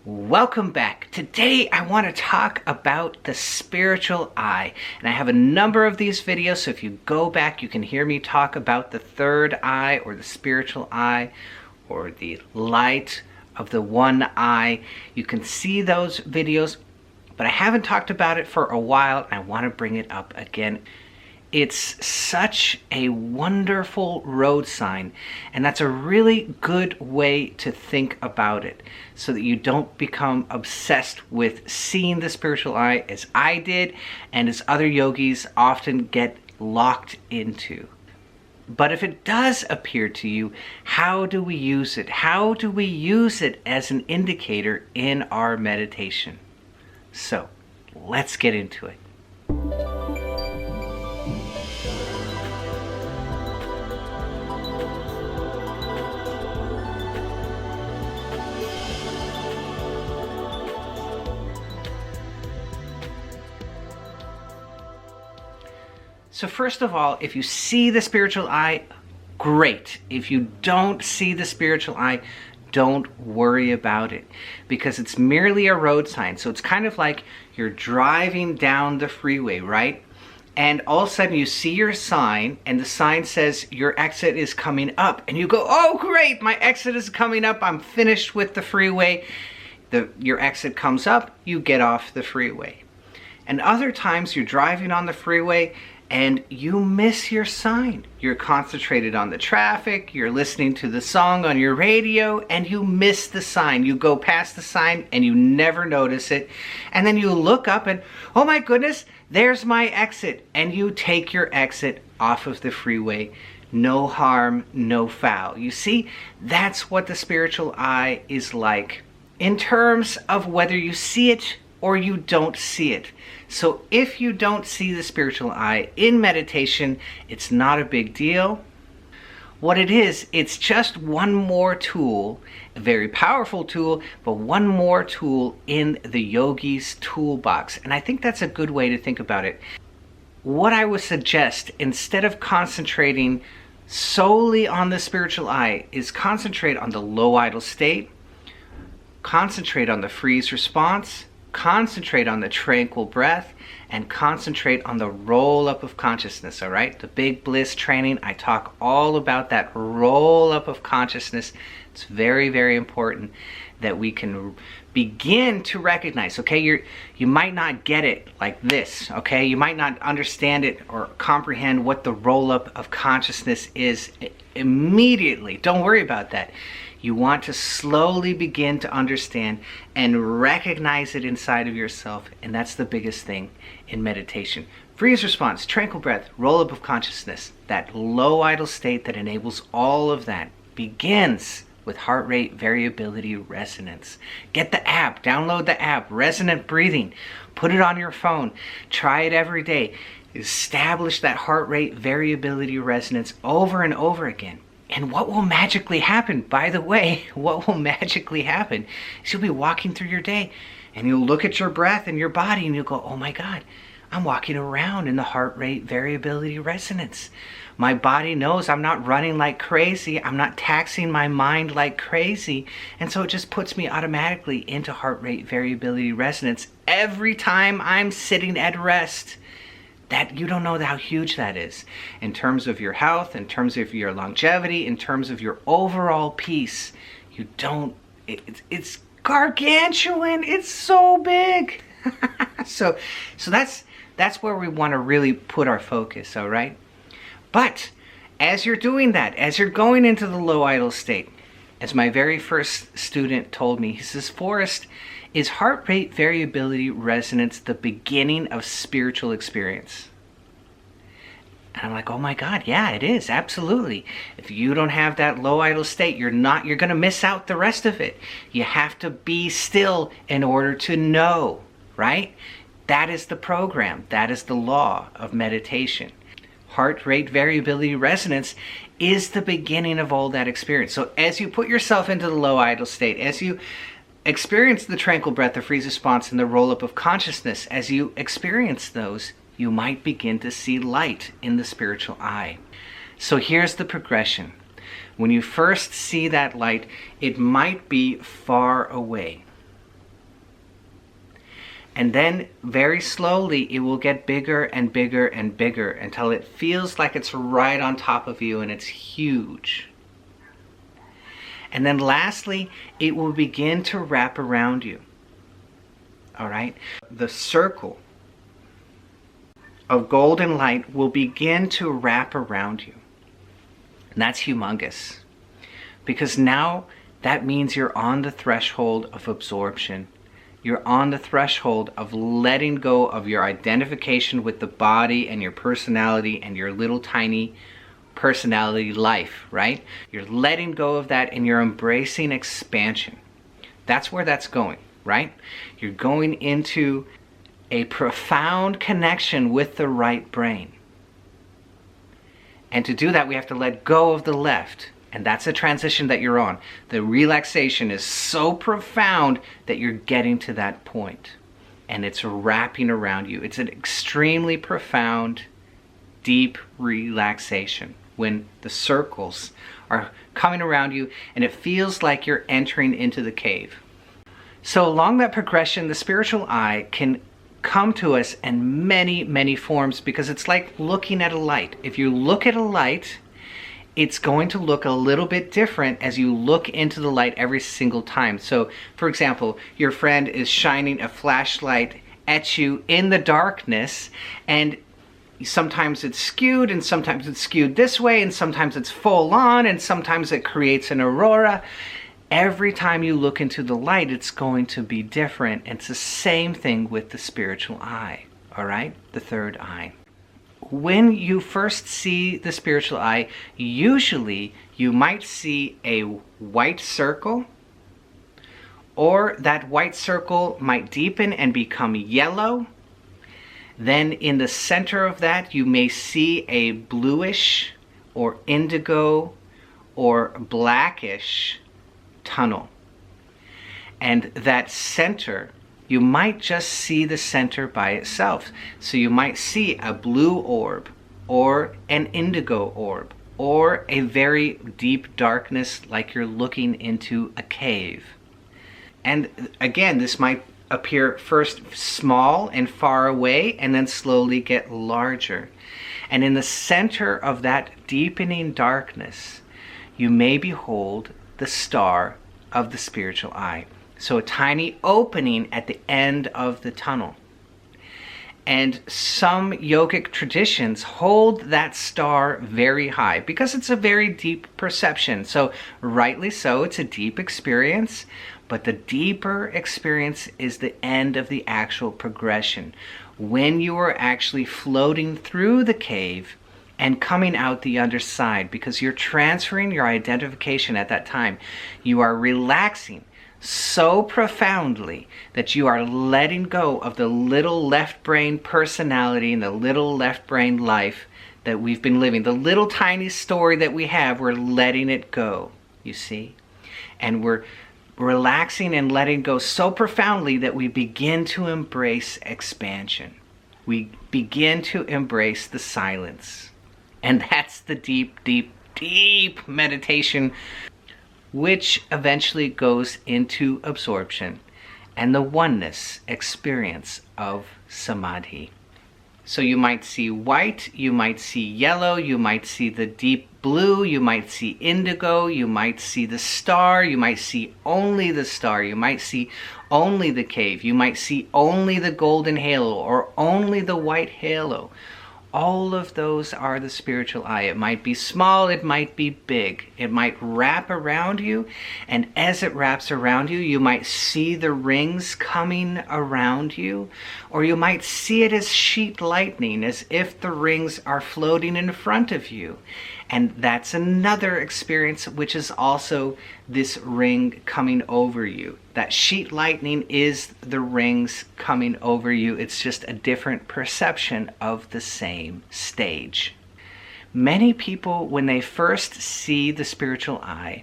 Welcome back. Today I want to talk about the spiritual eye. And I have a number of these videos, so if you go back, you can hear me talk about the third eye or the spiritual eye or the light of the one eye. You can see those videos, but I haven't talked about it for a while, and I want to bring it up again. It's such a wonderful road sign, and that's a really good way to think about it so that you don't become obsessed with seeing the spiritual eye as I did and as other yogis often get locked into. But if it does appear to you, how do we use it? How do we use it as an indicator in our meditation? So, let's get into it. So first of all, if you see the spiritual eye, great. If you don't see the spiritual eye, don't worry about it because it's merely a road sign. So it's kind of like you're driving down the freeway, right? And all of a sudden you see your sign and the sign says your exit is coming up. And you go, oh great, my exit is coming up. I'm finished with the freeway. Your exit comes up, you get off the freeway. And other times you're driving on the freeway and you miss your sign. You're concentrated on the traffic, you're listening to the song on your radio, and you miss the sign. You go past the sign and you never notice it. And then you look up and, oh my goodness, there's my exit. And you take your exit off of the freeway. No harm, no foul. You see, that's what the spiritual eye is like in terms of whether you see it or you don't see it. So if you don't see the spiritual eye in meditation, it's not a big deal. What it is, it's just one more tool, a very powerful tool, but one more tool in the yogi's toolbox. And I think that's a good way to think about it. What I would suggest, instead of concentrating solely on the spiritual eye, is concentrate on the low idle state, concentrate on the freeze response, concentrate on the tranquil breath, and concentrate on the roll up of consciousness, all right? The big bliss training, I talk all about that roll up of consciousness. It's very, very important that we can begin to recognize, okay? You might not get it like this, okay? You might not understand it or comprehend what the roll up of consciousness is immediately. Don't worry about that. You want to slowly begin to understand and recognize it inside of yourself, and that's the biggest thing in meditation. Freeze response, tranquil breath, roll up of consciousness, that low idle state that enables all of that begins with heart rate variability resonance. Get the app, download the app, Resonant Breathing, put it on your phone, try it every day. Establish that heart rate variability resonance over and over again. And what will magically happen, by the way, what will magically happen is you'll be walking through your day and you'll look at your breath and your body and you'll go, oh my God, I'm walking around in the heart rate variability resonance. My body knows I'm not running like crazy. I'm not taxing my mind like crazy. And so it just puts me automatically into heart rate variability resonance every time I'm sitting at rest. That you don't know how huge that is in terms of your health, in terms of your longevity, in terms of your overall peace. You don't, it's gargantuan. It's so big. so that's where we want to really put our focus, all right? But as you're doing that, as you're going into the low idle state, as my very first student told me, he says, Forrest, is heart rate variability resonance the beginning of spiritual experience? And I'm like, oh my God, yeah, it is, absolutely. If you don't have that low idle state, you're going to miss out the rest of it. You have to be still in order to know, right? That is the program. That is the law of meditation. Heart rate variability resonance is the beginning of all that experience. So as you put yourself into the low idle state, as you experience the tranquil breath, the freeze response, and the roll-up of consciousness, as you experience those, you might begin to see light in the spiritual eye. So here's the progression. When you first see that light, it might be far away. And then very slowly it will get bigger and bigger and bigger until it feels like it's right on top of you and it's huge. And then lastly, it will begin to wrap around you. All right? The circle of golden light will begin to wrap around you. And that's humongous. Because now that means you're on the threshold of absorption. You're on the threshold of letting go of your identification with the body and your personality and your little tiny personality life, right? You're letting go of that and you're embracing expansion. That's where that's going, right? You're going into a profound connection with the right brain. And to do that, we have to let go of the left. And that's a transition that you're on. The relaxation is so profound that you're getting to that point. And it's wrapping around you. It's an extremely profound, deep relaxation when the circles are coming around you and it feels like you're entering into the cave. So along that progression, the spiritual eye can come to us in many, many forms because it's like looking at a light. If you look at a light, it's going to look a little bit different as you look into the light every single time. So, for example, your friend is shining a flashlight at you in the darkness, and sometimes it's skewed, and sometimes it's skewed this way, and sometimes it's full on, and sometimes it creates an aurora. Every time you look into the light, it's going to be different. It's the same thing with the spiritual eye, all right? The third eye. When you first see the spiritual eye, usually you might see a white circle, or that white circle might deepen and become yellow. Then in the center of that, you may see a bluish or indigo or blackish tunnel. And that center, you might just see the center by itself. So you might see a blue orb or an indigo orb or a very deep darkness like you're looking into a cave. And again, this might appear first small and far away and then slowly get larger. And in the center of that deepening darkness, you may behold the star of the spiritual eye. So a tiny opening at the end of the tunnel. And some yogic traditions hold that star very high because it's a very deep perception. So rightly so, it's a deep experience, but the deeper experience is the end of the actual progression. When you are actually floating through the cave and coming out the other side, because you're transferring your identification at that time. You are relaxing so profoundly that you are letting go of the little left brain personality and the little left brain life that we've been living. The little tiny story that we have, we're letting it go, you see? And we're relaxing and letting go so profoundly that we begin to embrace expansion. We begin to embrace the silence. And that's the deep, deep, deep meditation, which eventually goes into absorption and the oneness experience of samadhi. So you might see white, you might see yellow, you might see the deep blue, you might see indigo, you might see the star, you might see only the star, you might see only the cave, you might see only the golden halo or only the white halo. All of those are the spiritual eye. It might be small, it might be big. It might wrap around you, and as it wraps around you, you might see the rings coming around you, or you might see it as sheet lightning, as if the rings are floating in front of you. And that's another experience, which is also this ring coming over you. That sheet lightning is the rings coming over you. It's just a different perception of the same stage. Many people, when they first see the spiritual eye,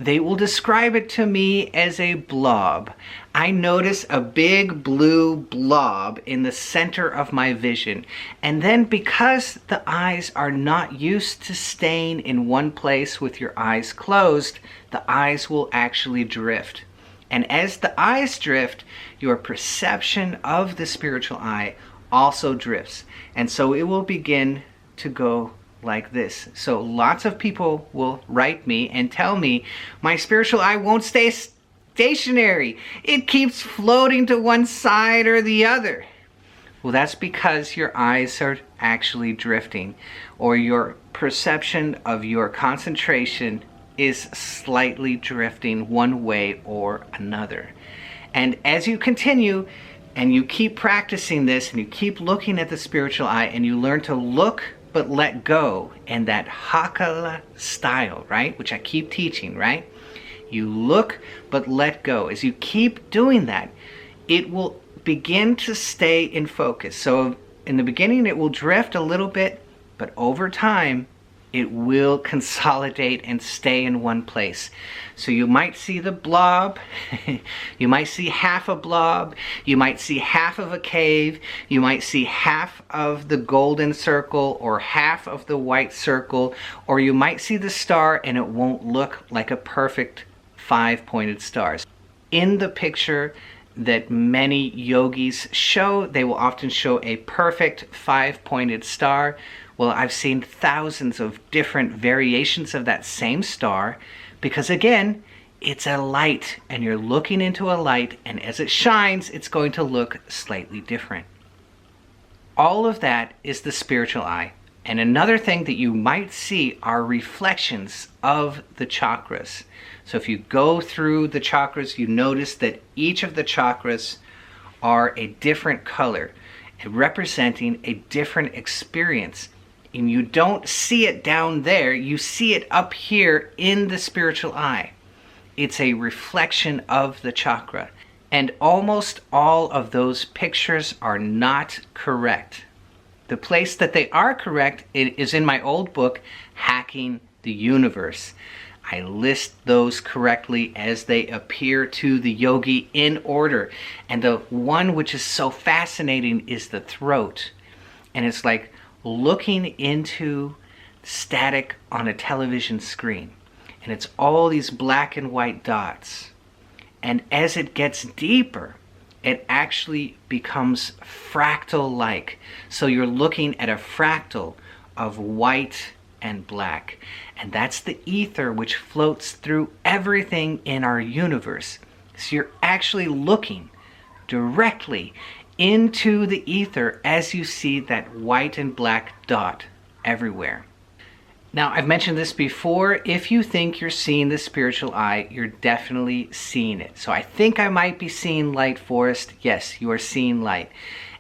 they will describe it to me as a blob. I notice a big blue blob in the center of my vision. And then because the eyes are not used to staying in one place with your eyes closed, the eyes will actually drift. And as the eyes drift, your perception of the spiritual eye also drifts. And so it will begin to go like this. So lots of people will write me and tell me, my spiritual eye won't stay stationary. It keeps floating to one side or the other. Well, that's because your eyes are actually drifting, or your perception of your concentration is slightly drifting one way or another. And as you continue and you keep practicing this and you keep looking at the spiritual eye and you learn to look but let go in that Hakala style, right? Which I keep teaching, right? You look but let go. As you keep doing that, it will begin to stay in focus. So in the beginning it will drift a little bit, but over time it will consolidate and stay in one place. So you might see the blob, you might see half a blob, you might see half of a cave, you might see half of the golden circle or half of the white circle, or you might see the star and it won't look like a perfect 5-pointed star. In the picture that many yogis show, they will often show a perfect 5-pointed star. Well, I've seen thousands of different variations of that same star because, again, it's a light and you're looking into a light, and as it shines, it's going to look slightly different. All of that is the spiritual eye. And another thing that you might see are reflections of the chakras. So if you go through the chakras, you notice that each of the chakras are a different color, representing a different experience. And you don't see it down there, you see it up here in the spiritual eye. It's a reflection of the chakra. And almost all of those pictures are not correct. The place that they are correct is in my old book, Hacking the Universe. I list those correctly as they appear to the yogi in order. And the one which is so fascinating is the throat. And it's like looking into static on a television screen. And it's all these black and white dots. And as it gets deeper, it actually becomes fractal-like. So you're looking at a fractal of white and black. And that's the ether which floats through everything in our universe. So you're actually looking directly into the ether as you see that white and black dot everywhere. Now, I've mentioned this before. If you think you're seeing the spiritual eye, you're definitely seeing it. So I think I might be seeing light, Forrest. Yes, you are seeing light.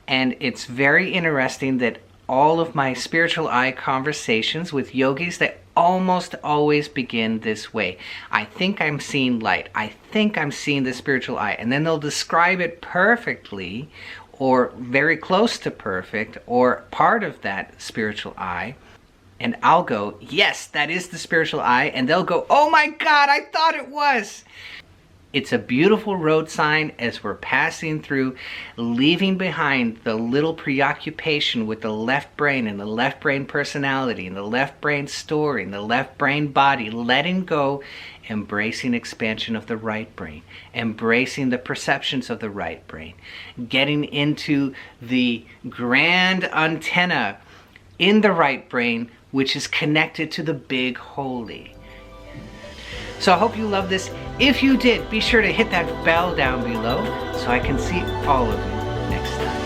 And it's very interesting that all of my spiritual eye conversations with yogis, they almost always begin this way. I think I'm seeing light. I think I'm seeing the spiritual eye. And then they'll describe it perfectly, or very close to perfect, or part of that spiritual eye. And I'll go, yes, that is the spiritual eye. And they'll go, oh my God, I thought it was. It's a beautiful road sign as we're passing through, leaving behind the little preoccupation with the left brain and the left brain personality and the left brain story and the left brain body, letting go, embracing expansion of the right brain, embracing the perceptions of the right brain, getting into the grand antenna in the right brain, which is connected to the big holy. So I hope you love this. If you did, be sure to hit that bell down below so I can see all of you next time.